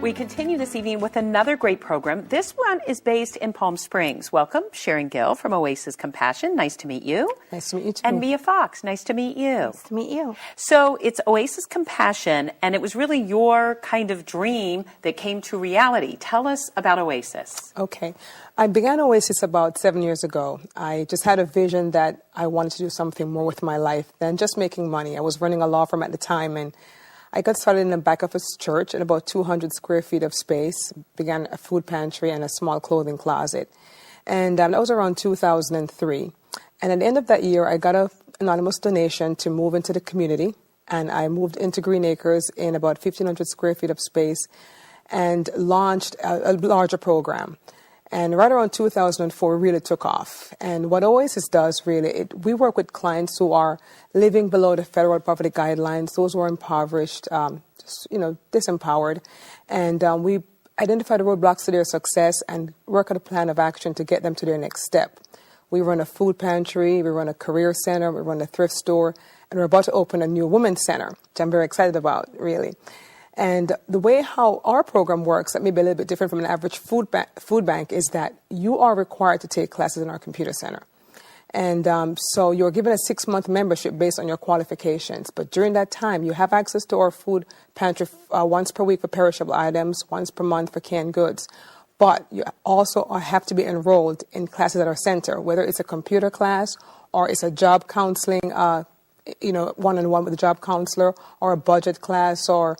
We continue this evening with another great program. This one is based in Palm Springs. Welcome, Sharon Gill from Oasis Compassion. Nice to meet you. Nice to meet you too. And Mia Fox. Nice to meet you. Nice to meet you. So it's Oasis Compassion, and it was really your kind of dream that came to reality. Tell us about Oasis. Okay. I began Oasis about 7 years ago. I just had a vision that I wanted to do something more with my life than just making money. I was running a law firm at the time, and I got started in the back of a church in about 200 square feet of space, began a food pantry and a small clothing closet. And that was around 2003. And at the end of that year, I got an anonymous donation to move into the community. And I moved into Green Acres in about 1,500 square feet of space and launched a larger program. And right around 2004, really took off. And what Oasis does, really, we work with clients who are living below the federal poverty guidelines, those who are impoverished, disempowered. And we identify the roadblocks to their success and work on a plan of action to get them to their next step. We run a food pantry, we run a career center, we run a thrift store, and we're about to open a new women's center, which I'm very excited about, really. And the way how our program works, that may be a little bit different from an average food bank, is that you are required to take classes in our computer center. And so you're given a 6-month membership based on your qualifications. But during that time, you have access to our food pantry once per week for perishable items, once per month for canned goods. But you also have to be enrolled in classes at our center, whether it's a computer class or it's a job counseling, one-on-one with a job counselor, or a budget class, or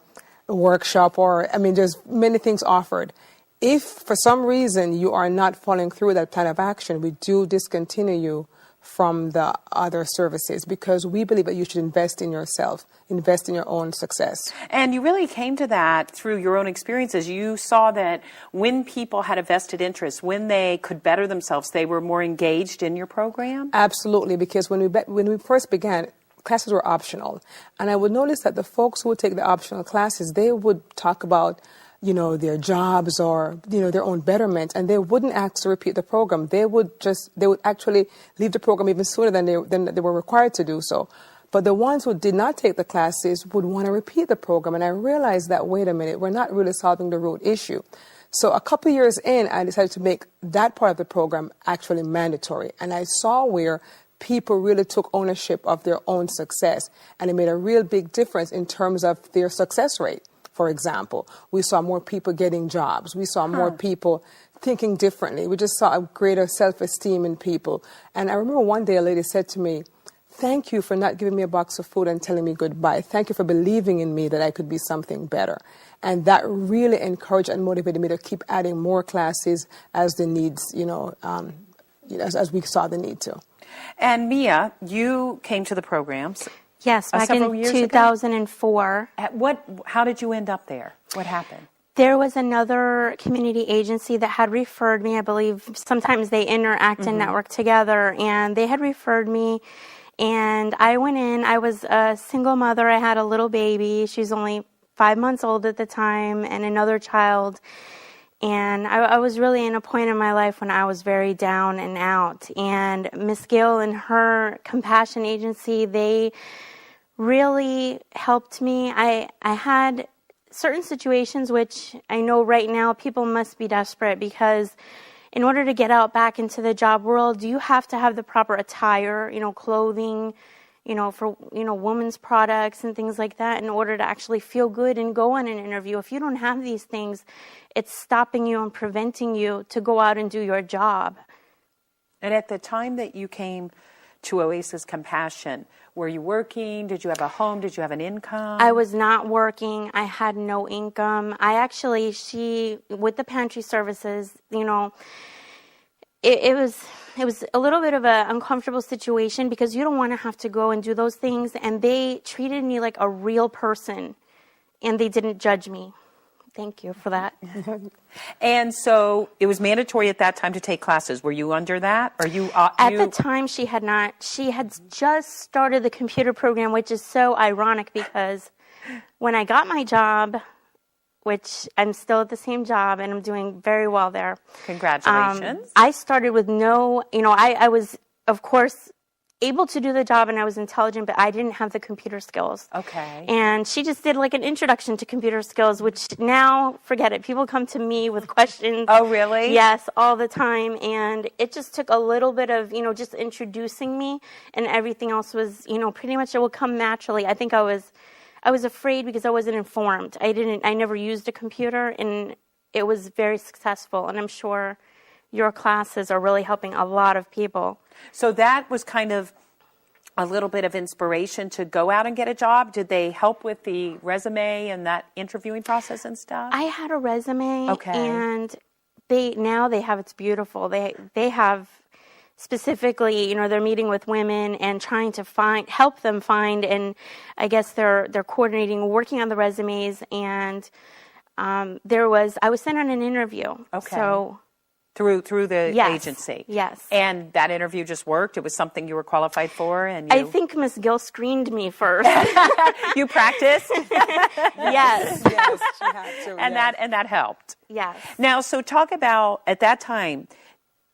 a workshop, there's many things offered. If for some reason you are not following through with that plan of action, we do discontinue you from the other services because we believe that you should invest in yourself, invest in your own success. And you really came to that through your own experiences. You saw that when people had a vested interest, when they could better themselves, they were more engaged in your program? Absolutely, because when we first began, classes were optional. And I would notice that the folks who would take the optional classes, they would talk about, their jobs or, their own betterment, and they wouldn't ask to repeat the program. They would actually leave the program even sooner than they were required to do so. But the ones who did not take the classes would want to repeat the program. And I realized that, wait a minute, we're not really solving the root issue. So a couple of years in, I decided to make that part of the program actually mandatory. And I saw where people really took ownership of their own success, and it made a real big difference in terms of their success rate. For example, we saw more people getting jobs. We saw more people thinking differently. We just saw a greater self-esteem in people. And I remember one day a lady said to me, "Thank you for not giving me a box of food and telling me goodbye. Thank you for believing in me that I could be something better." And that really encouraged and motivated me to keep adding more classes as the needs, as we saw the need to. And Mia, you came to the programs. Yes, back in 2004. How did you end up there? What happened? There was another community agency that had referred me. I believe sometimes they interact and network together, and they had referred me. And I went in. I was a single mother. I had a little baby. She was only 5 months old at the time, and another child. And I was really in a point in my life when I was very down and out. And Miss Gill and her compassion agency, they really helped me. I had certain situations which I know right now people must be desperate, because in order to get out back into the job world, you have to have the proper attire, clothing, for, women's products and things like that in order to actually feel good and go on an interview. If you don't have these things, it's stopping you and preventing you to go out and do your job. And at the time that you came to Oasis Compassion, were you working? Did you have a home? Did you have an income? I was not working. I had no income. With the pantry services, it was a little bit of an uncomfortable situation, because you don't want to have to go and do those things. And they treated me like a real person, and they didn't judge me. Thank you for that. And so it was mandatory at that time to take classes. Were you under that? Or you? At the time, she had not. She had just started the computer program, which is so ironic, because when I got my job, which I'm still at the same job and I'm doing very well there. Congratulations. I started with no, I was, of course, able to do the job and I was intelligent, but I didn't have the computer skills. Okay. And she just did like an introduction to computer skills, which now, forget it. People come to me with questions. Oh, really? Yes, all the time. And it just took a little bit of, just introducing me, and everything else was, pretty much it will come naturally. I think I was afraid because I wasn't informed. I never used a computer, and it was very successful. And I'm sure your classes are really helping a lot of people. So that was kind of a little bit of inspiration to go out and get a job. Did they help with the resume and that interviewing process and stuff? I had a resume, okay. And they have, it's beautiful. They have specifically, they're meeting with women and trying to help them find, and I guess they're coordinating, working on the resumes, and I was sent on an interview. Okay. So Through the agency? Yes. And that interview just worked? It was something you were qualified for? I think Miss Gill screened me first. You practiced? Yes. Yes, she had to. And that helped? Yes. Now, so talk about, at that time,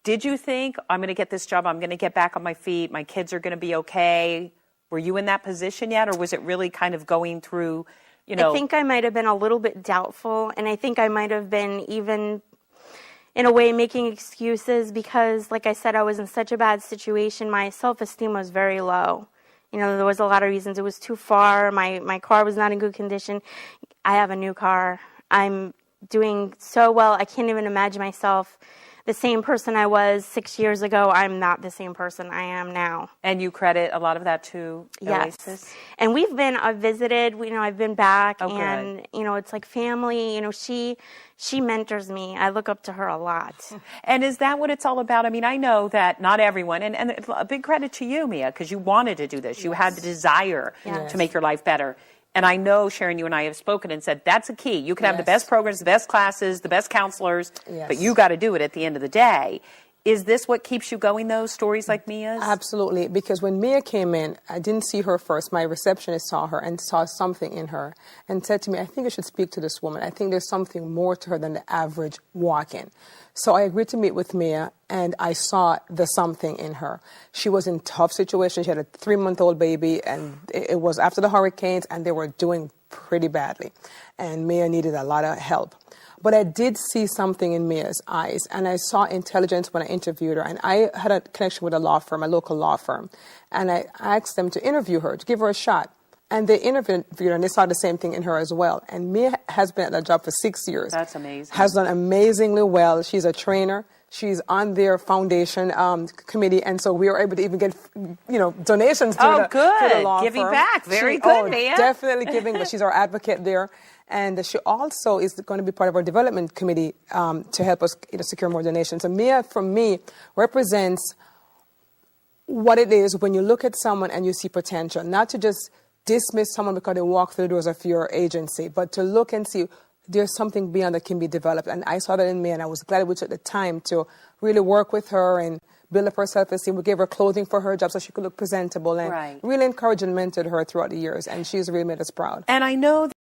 did you think, I'm going to get this job, I'm going to get back on my feet, my kids are going to be okay? Were you in that position yet, or was it really kind of going through, I think I might have been a little bit doubtful, and I think I might have been even in a way making excuses because, like I said, I was in such a bad situation. My self-esteem was very low. There was a lot of reasons. It was too far. My car was not in good condition. I have a new car. I'm doing so well. I can't even imagine myself the same person I was 6 years ago. I'm not the same person I am now. And you credit a lot of that to Oasis? Yes. And I've visited, I've been back, oh, and, it's like family. She mentors me. I look up to her a lot. And is that what it's all about? I mean, I know that not everyone, and a big credit to you, Mia, because you wanted to do this. You had the desire to make your life better. And I know, Sharon, you and I have spoken and said that's a key. You can have the best programs, the best classes, the best counselors, but you got to do it at the end of the day. Is this what keeps you going, though, stories like Mia's? Absolutely, because when Mia came in, I didn't see her first. My receptionist saw her and saw something in her and said to me, I think I should speak to this woman. I think there's something more to her than the average walk-in. So I agreed to meet with Mia, and I saw the something in her. She was in tough situations. She had a 3-month-old baby, and it was after the hurricanes, and they were doing pretty badly. And Mia needed a lot of help. But I did see something in Mia's eyes, and I saw intelligence when I interviewed her. And I had a connection with a law firm, a local law firm, and I asked them to interview her, to give her a shot. And they interviewed her, and they saw the same thing in her as well. And Mia has been at that job for 6 years. That's amazing. Has done amazingly well. She's a trainer. She's on their foundation committee, and so we were able to even get, donations to the law giving firm. back. Very good, Mia. Definitely giving, but she's our advocate there. And she also is going to be part of our development committee to help us secure more donations. And Mia, for me, represents what it is when you look at someone and you see potential, not to just dismiss someone because they walk through the doors of your agency, but to look and see there's something beyond that can be developed. And I saw that in Mia, and I was glad we took the time to really work with her and build up her self-esteem. We gave her clothing for her job so she could look presentable, and really encouraged and mentored her throughout the years. And she's really made us proud. And I know